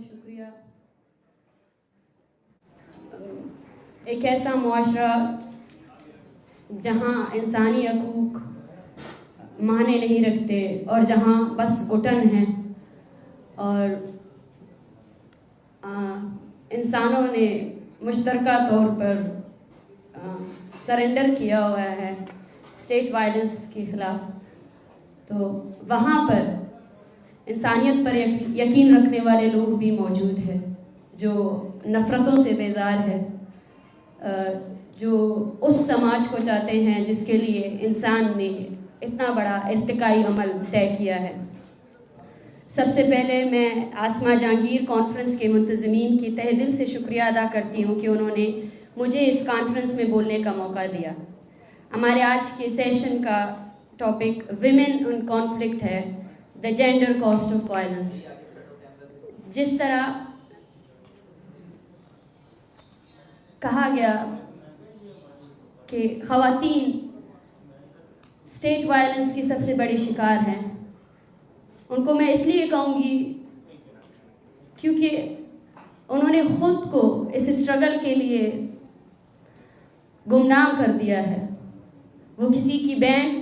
بہت شکریہ. ایک ایسا معاشرہ جہاں انسانی حقوق معنی نہیں رکھتے اور جہاں بس گھٹن ہیں اور انسانوں نے مشترکہ طور پر سرنڈر کیا ہوا ہے اسٹیٹ وائلنس کے خلاف، تو وہاں پر انسانیت پر یقین رکھنے والے لوگ بھی موجود ہیں جو نفرتوں سے بیزار ہے، جو اس سماج کو چاہتے ہیں جس کے لیے انسان نے اتنا بڑا ارتقائی عمل طے کیا ہے. سب سے پہلے میں آسما جہانگیر کانفرنس کے منتظمین کی تہہ دل سے شکریہ ادا کرتی ہوں کہ انہوں نے مجھے اس کانفرنس میں بولنے کا موقع دیا. ہمارے آج کے سیشن کا ٹاپک ویمن ان کانفلکٹ ہے، the gender cost of violence. جس طرح کہا گیا کہ خواتین اسٹیٹ وائلنس کی سب سے بڑی شکار ہیں، ان کو میں اس لیے کہوں گی کیونکہ انہوں نے خود کو اس اسٹرگل کے لیے گمنام کر دیا ہے. وہ کسی کی بہن،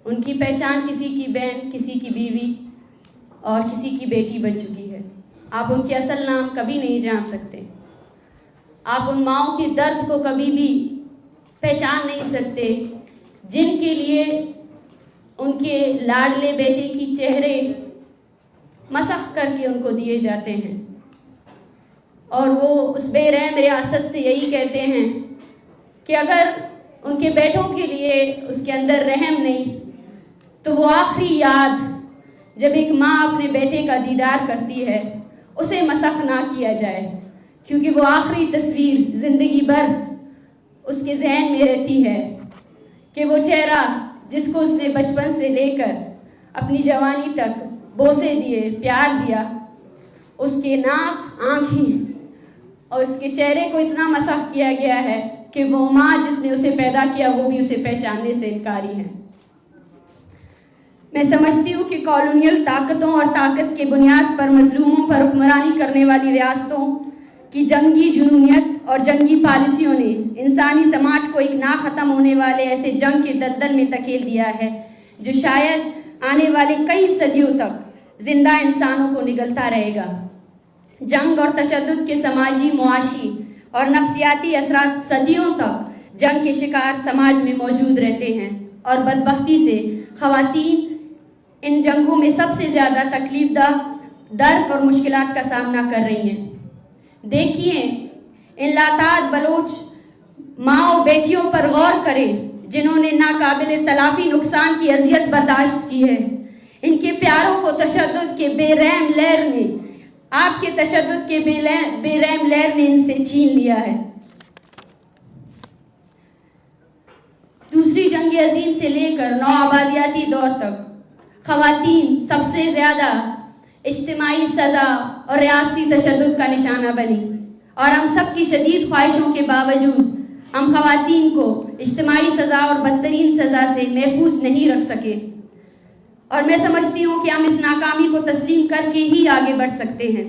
ان کی پہچان کسی کی بہن، کسی کی بیوی اور کسی کی بیٹی بن چکی ہے. آپ ان کے اصل نام کبھی نہیں جان سکتے، آپ ان ماؤں کے درد کو کبھی بھی پہچان نہیں سکتے جن کے لیے ان کے لاڈلے بیٹے کی چہرے مسخ کر کے ان کو دیے جاتے ہیں، اور وہ اس بے رحم ریاست سے یہی کہتے ہیں کہ اگر ان کے بیٹوں کے لیے اس کے اندر رحم نہیں تو وہ آخری یاد جب ایک ماں اپنے بیٹے کا دیدار کرتی ہے اسے مسخ نہ کیا جائے، کیونکہ وہ آخری تصویر زندگی بھر اس کے ذہن میں رہتی ہے کہ وہ چہرہ جس کو اس نے بچپن سے لے کر اپنی جوانی تک بوسے دیے، پیار دیا، اس کے ناک، آنکھیں اور اس کے چہرے کو اتنا مسخ کیا گیا ہے کہ وہ ماں جس نے اسے پیدا کیا وہ بھی اسے پہچاننے سے انکاری ہے. میں سمجھتی ہوں کہ کالونیل طاقتوں اور طاقت کے بنیاد پر مظلوموں پر حکمرانی کرنے والی ریاستوں کی جنگی جنونیت اور جنگی پالیسیوں نے انسانی سماج کو ایک نہ ختم ہونے والے ایسے جنگ کے دلدل میں دھکیل دیا ہے جو شاید آنے والے کئی صدیوں تک زندہ انسانوں کو نگلتا رہے گا. جنگ اور تشدد کے سماجی، معاشی اور نفسیاتی اثرات صدیوں تک جنگ کے شکار سماج میں موجود رہتے ہیں، اور بدبختی سے خواتین ان جنگوں میں سب سے زیادہ تکلیف دہ درد اور مشکلات کا سامنا کر رہی ہیں. دیکھیے ان لاتعداد بلوچ ماں بیٹیوں پر غور کریں جنہوں نے ناقابل تلافی نقصان کی اذیت برداشت کی ہے. ان کے پیاروں کو تشدد کے بے رحم لہر نے، آپ کے تشدد کے بے رحم لہر نے ان سے چھین لیا ہے. دوسری جنگ عظیم سے لے کر نوآبادیاتی دور تک خواتین سب سے زیادہ اجتماعی سزا اور ریاستی تشدد کا نشانہ بنی، اور ہم سب کی شدید خواہشوں کے باوجود ہم خواتین کو اجتماعی سزا اور بدترین سزا سے محفوظ نہیں رکھ سکے. اور میں سمجھتی ہوں کہ ہم اس ناکامی کو تسلیم کر کے ہی آگے بڑھ سکتے ہیں.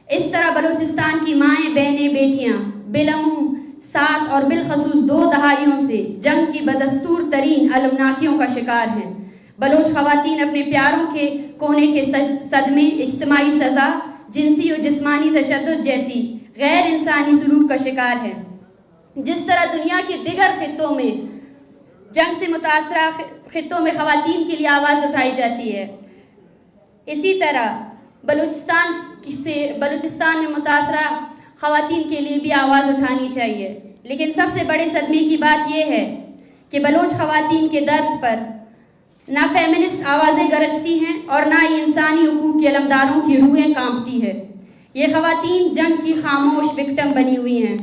اس طرح بلوچستان کی مائیں، بہنیں، بیٹیاں بالعموم 7 اور بالخصوص 2 دہائیوں سے جنگ کی بدستور ترین المناکیوں کا شکار ہیں. بلوچ خواتین اپنے پیاروں کے کونے کے صدمے، اجتماعی سزا، جنسی اور جسمانی تشدد جیسی غیر انسانی سلوک کا شکار ہے. جس طرح دنیا کے دیگر خطوں میں جنگ سے متاثرہ خطوں میں خواتین کے لیے آواز اٹھائی جاتی ہے، اسی طرح بلوچستان میں متاثرہ خواتین کے لیے بھی آواز اٹھانی چاہیے. لیکن سب سے بڑے صدمے کی بات یہ ہے کہ بلوچ خواتین کے درد پر نہ فیمنسٹ آوازیں گرجتی ہیں اور نہ ہی انسانی حقوق کے علمداروں کی روحیں کانپتی ہے. یہ خواتین جنگ کی خاموش وکٹم بنی ہوئی ہیں،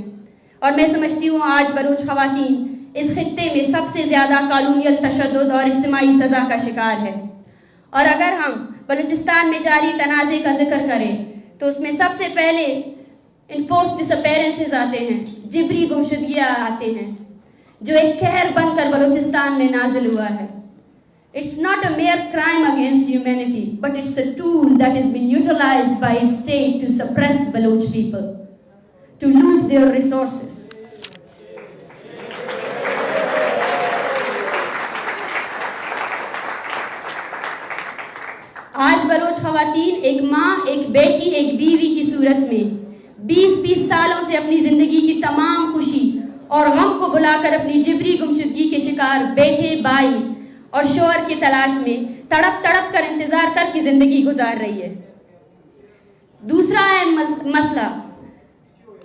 اور میں سمجھتی ہوں آج بلوچ خواتین اس خطے میں سب سے زیادہ کالونیل تشدد اور اجتماعی سزا کا شکار ہے. اور اگر ہم بلوچستان میں جاری تنازع کا ذکر کریں تو اس میں سب سے پہلے انفورس ڈس اپیرنسز آتے ہیں، جبری گمشدگیاں آتے ہیں جو ایک قہر بن کر بلوچستان میں نازل ہوا ہے. It's not a mere crime against humanity, but it's a tool that has been utilized by state to suppress Baloch people, to loot their resources. آج بلوچ خواتین ایک ماں، ایک بیٹی، ایک بیوی کی صورت میں 20-20 سالوں سے اپنی زندگی کی تمام خوشی اور غم کو بلا کر اپنی جبری گمشدگی کے شکار بیٹے، بھائی اور شوہر کی تلاش میں تڑپ تڑپ کر انتظار کر کی زندگی گزار رہی ہے۔ دوسرا اہم مسئلہ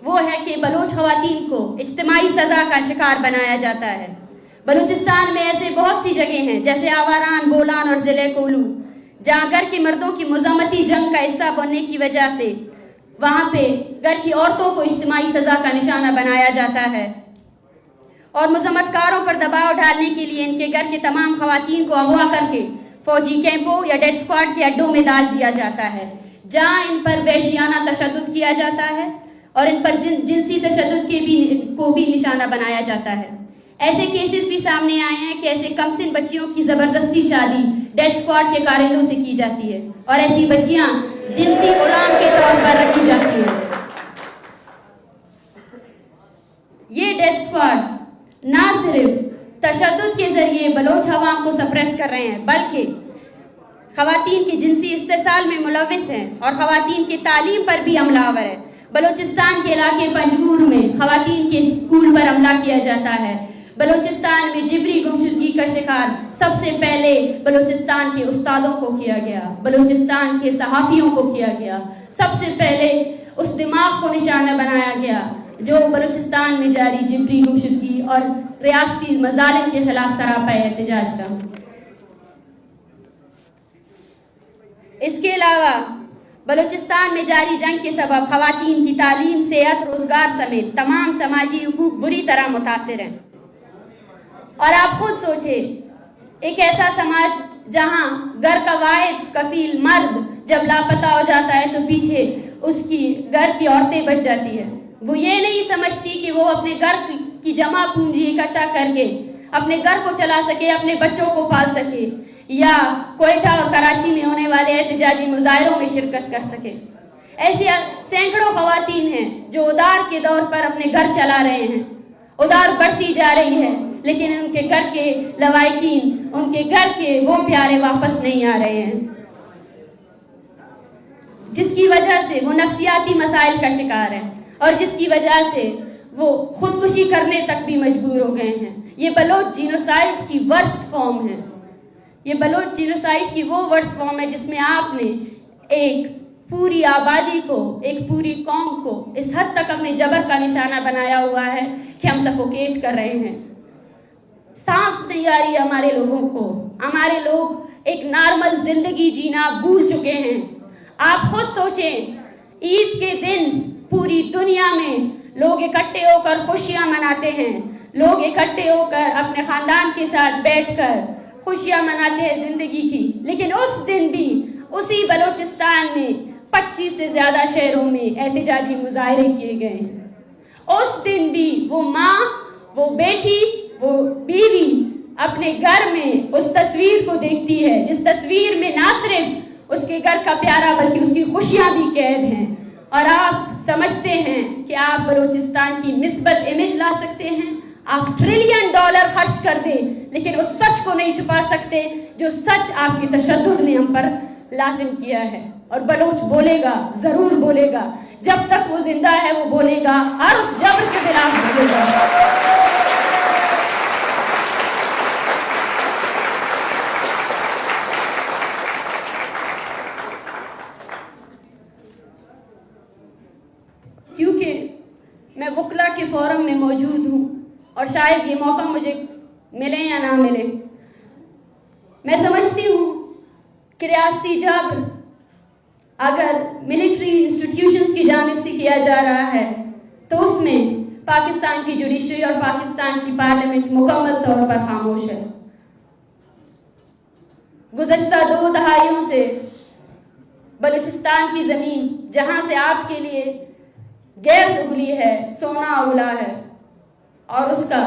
وہ ہے کہ بلوچ خواتین کو اجتماعی سزا کا شکار بنایا جاتا ہے۔ بلوچستان میں ایسے بہت سی جگہیں ہیں جیسے آواران، بولان اور ضلع کولو، جہاں گھر کی مردوں کی مزاحمتی جنگ کا حصہ بننے کی وجہ سے وہاں پہ گھر کی عورتوں کو اجتماعی سزا کا نشانہ بنایا جاتا ہے، اور مزاحمت کاروں پر دباؤ ڈالنے کے لیے ان کے گھر کے تمام خواتین کو اغوا کر کے فوجی کیمپوں یا ڈیڈ اسکواڈ کے اڈوں میں ڈال دیا جاتا ہے، جہاں ان پر وحشیانہ تشدد کیا جاتا ہے اور ان پر جنسی تشدد کو بھی نشانہ بنایا جاتا ہے۔ ایسے کیسز بھی سامنے آئے ہیں کہ ایسے کم سن بچیوں کی زبردستی شادی ڈیڈ اسکواڈ کے کارندوں سے کی جاتی ہے اور ایسی بچیاں جنسی غلام کے طور پر رکھی جاتی ہیں۔ یہ ڈیڈ اسکواڈ نہ صرف تشدد کے ذریعے بلوچ عوام کو سپریس کر رہے ہیں بلکہ خواتین کی جنسی استحصال میں ملوث ہیں اور خواتین کی تعلیم پر بھی حملہ آور ہے۔ بلوچستان کے علاقے پنجگور میں خواتین کے اسکول پر حملہ کیا جاتا ہے۔ بلوچستان میں جبری گمشدگی کا شکار سب سے پہلے بلوچستان کے استادوں کو کیا گیا، بلوچستان کے صحافیوں کو کیا گیا، سب سے پہلے اس دماغ کو نشانہ بنایا گیا جو بلوچستان میں جاری جبری گمشدگی اور ریاستی مظالم کے خلاف سراپا احتجاج تھا۔ اس کے علاوہ بلوچستان میں جاری جنگ کے سبب خواتین کی تعلیم، صحت، روزگار سمیت تمام سماجی حقوق بری طرح متاثر ہیں۔ اور آپ خود سوچیں، ایک ایسا سماج جہاں گھر کا واحد کفیل مرد جب لاپتہ ہو جاتا ہے تو پیچھے اس کی گھر کی عورتیں بچ جاتی ہیں، وہ یہ نہیں سمجھتی کہ وہ اپنے گھر کی جمع پونجی اکٹھا کر کے اپنے گھر کو چلا سکے، اپنے بچوں کو پال سکے یا کوئٹہ اور کراچی میں ہونے والے احتجاجی مظاہروں میں شرکت کر سکے۔ ایسی سینکڑوں خواتین ہیں جو ادار کے دور پر اپنے گھر چلا رہے ہیں، ادار بڑھتی جا رہی ہے لیکن ان کے گھر کے لوائقین، ان کے گھر کے وہ پیارے واپس نہیں آ رہے ہیں، جس کی وجہ سے وہ نفسیاتی مسائل کا شکار ہیں اور جس کی وجہ سے وہ خودکشی کرنے تک بھی مجبور ہو گئے ہیں۔ یہ بلوچ جینوسائیڈ کی ورس فارم ہے، یہ بلوچ جینوسائیڈ کی وہ ورس فارم ہے جس میں آپ نے ایک پوری آبادی کو، ایک پوری قوم کو اس حد تک اپنے جبر کا نشانہ بنایا ہوا ہے کہ ہم سفوکیٹ کر رہے ہیں، سانس نہیں آ رہی ہمارے لوگوں کو، ہمارے لوگ ایک نارمل زندگی جینا بھول چکے ہیں۔ آپ خود سوچیں، عید کے دن پوری دنیا میں لوگ اکٹھے ہو کر خوشیاں مناتے ہیں، لوگ اکٹھے ہو کر اپنے خاندان کے ساتھ بیٹھ کر خوشیاں مناتے ہیں زندگی کی، لیکن اس دن بھی اسی بلوچستان میں 25 سے زیادہ شہروں میں احتجاجی مظاہرے کیے گئے ہیں۔ اس دن بھی وہ ماں، وہ بیٹی، وہ بیوی اپنے گھر میں اس تصویر کو دیکھتی ہے جس تصویر میں نہ صرف اس کے گھر کا پیارا بلکہ اس کی خوشیاں بھی قید ہیں، اور آپ سمجھتے ہیں کہ آپ بلوچستان کی مثبت امیج لا سکتے ہیں، آپ $1 ٹریلین خرچ کر دیں لیکن اس سچ کو نہیں چھپا سکتے جو سچ آپ کی تشدد نے ہم پر لازم کیا ہے۔ اور بلوچ بولے گا، ضرور بولے گا، جب تک وہ زندہ ہے وہ بولے گا، ہر اس جبر کے خلاف بولے گا۔ کیونکہ میں وکلا کے فورم میں موجود ہوں اور شاید یہ موقع مجھے ملے یا نہ ملے، میں سمجھتی ہوں کہ ریاستی جبر اگر ملٹری انسٹیٹیوشنز کی جانب سے کیا جا رہا ہے تو اس میں پاکستان کی جوڈیشری اور پاکستان کی پارلیمنٹ مکمل طور پر خاموش ہے۔ گزشتہ 2 دہائیوں سے بلوچستان کی زمین جہاں سے آپ کے لیے گیس اگلی ہے، سونا اگلا ہے، اور اس کا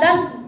10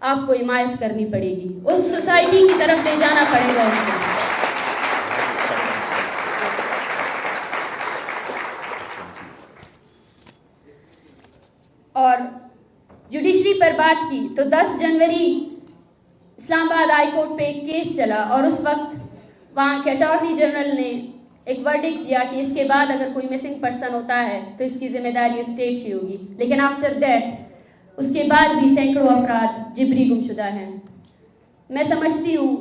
آپ کو حمایت کرنی پڑے گی, اس سوسائٹی کی طرف لے جانا پڑے گا اس کو. اور جوڈیشری پر بات کی تو 10 جنوری اسلام آباد ہائی کورٹ پہ ایک کیس چلا, اور اس وقت وہاں کے اٹارنی جنرل نے ایک ورڈکٹ دیا کہ اس کے بعد اگر کوئی مسنگ پرسن ہوتا ہے تو اس کی ذمہ داری اسٹیٹ کی ہوگی. لیکن آفٹر دیٹ اس کے بعد بھی سینکڑوں افراد جبری گمشدہ ہیں. میں سمجھتی ہوں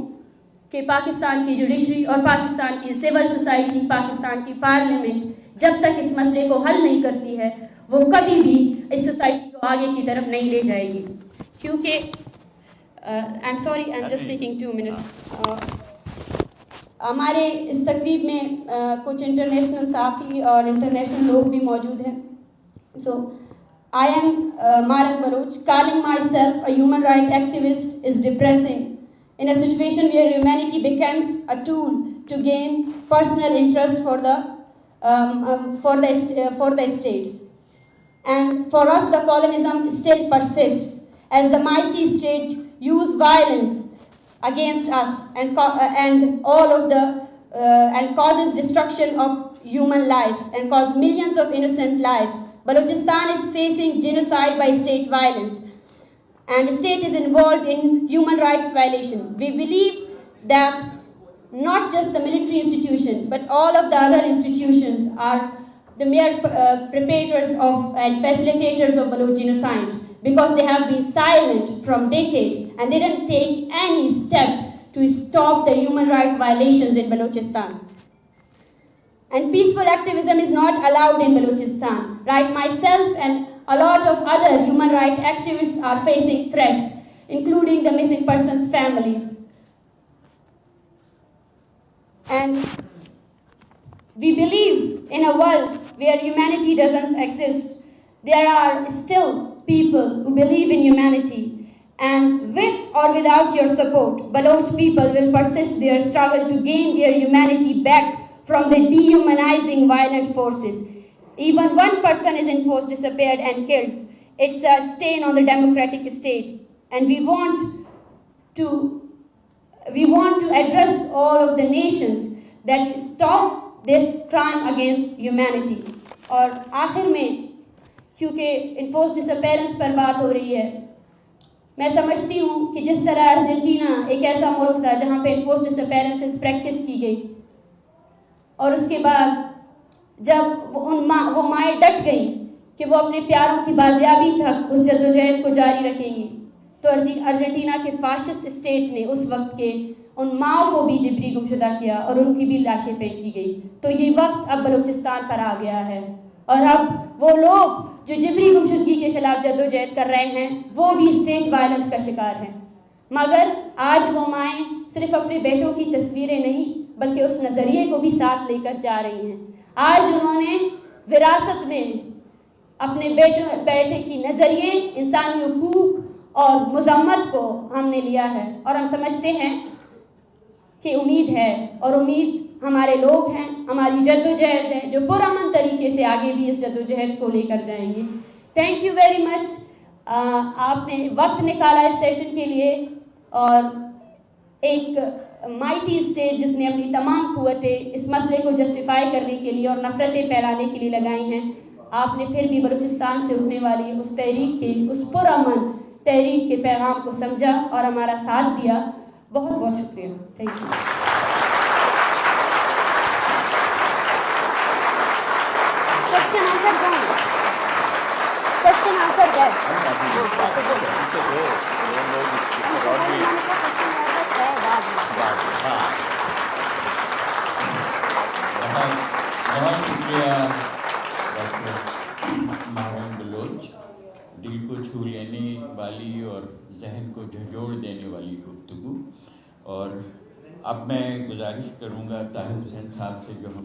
کہ پاکستان کی جوڈیشری اور پاکستان کی سول سوسائٹی, پاکستان کی پارلیمنٹ جب تک اس مسئلے کو حل نہیں کرتی ہے وہ کبھی بھی اس سوسائٹی کو آگے کی طرف نہیں لے جائے گی. کیونکہ I'm sorry, I'm just taking 2 minutes. ہمارے اس تقریب میں کچھ انٹرنیشنل صحافی اور انٹرنیشنل لوگ بھی موجود ہیں. So I am Marek Baloch. Calling myself a human rights activist is depressing in a situation where humanity becomes a tool to gain personal interest for the states. And for us, the colonialism still persists as the mighty state use violence against us and causes destruction of human lives and cause millions of innocent lives. Balochistan is facing genocide by state violence, and the state is involved in human rights violation. We believe that not just the military institution, but all of the other institutions are the mere perpetrators of and facilitators of Baloch genocide, because they have been silent from decades and they didn't take any step to stop the human rights violations in Balochistan. And peaceful activism is not allowed in Balochistan. Right, myself and a lot of other human rights activists are facing threats, including the missing persons' families. And we believe in a world where humanity doesn't exist. There are still people who believe in humanity. And with or without your support, Baloch people will persist their struggle to gain their humanity back from the dehumanizing violent forces. Even one person is enforced, disappeared and killed. It's a stain on the democratic state. And we want to address all of the nations that stop this crime against humanity. اور آخر میں کیونکہ enforce ڈسپیرنس پر بات ہو رہی ہے, میں سمجھتی ہوں کہ جس طرح ارجنٹینا ایک ایسا ملک تھا جہاں پہ انفورس ڈسپیرنس پریکٹس کی گئی, اور اس کے بعد جب وہ مائیں ڈٹ گئیں کہ وہ اپنے پیاروں کی بازیابی تک اس جدوجہد کو جاری رکھیں گی, تو ارجنٹینا کے فاشسٹ اسٹیٹ نے اس وقت کے ان ماؤں کو بھی جبری گمشدہ کیا اور ان کی بھی لاشیں پھینکی گئی. تو یہ وقت اب بلوچستان پر آ گیا ہے, اور اب وہ لوگ جو جبری گمشدگی کے خلاف جدوجہد کر رہے ہیں وہ بھی اسٹیٹ وائلنس کا شکار ہیں. مگر آج وہ مائیں صرف اپنے بیٹوں کی تصویریں نہیں بلکہ اس نظریے کو بھی ساتھ لے کر جا رہی ہیں. آج انہوں نے وراثت میں اپنے بیٹے کی نظریے, انسانی حقوق اور مذمت کو ہم نے لیا ہے, اور ہم سمجھتے ہیں کہ امید ہے, اور امید ہمارے لوگ ہیں, ہماری جدوجہد ہے جو پرامن طریقے سے آگے بھی اس جدوجہد کو لے کر جائیں گے. Thank you very much. آپ نے وقت نکالا اس سیشن کے لیے, اور ایک مائٹی اسٹیٹ جس نے اپنی تمام قوتیں اس مسئلے کو جسٹیفائی کرنے کے لیے اور نفرتیں پھیلانے کے لیے لگائی ہیں, آپ نے پھر بھی بلوچستان سے اٹھنے والی اس تحریک کے, اس پرامن تحریک کے پیغام کو سمجھا اور ہمارا ساتھ دیا. بہت بہت شکریہ. Thank you. کوشچن آنسر بہت شکریہ ڈاکٹر مارک بلوچ. دل کو چھو لینے والی اور ذہن کو جھنجھوڑ دینے والی گفتگو. اور اب میں گزارش کروں گا طاہر حسین صاحب سے جو ہم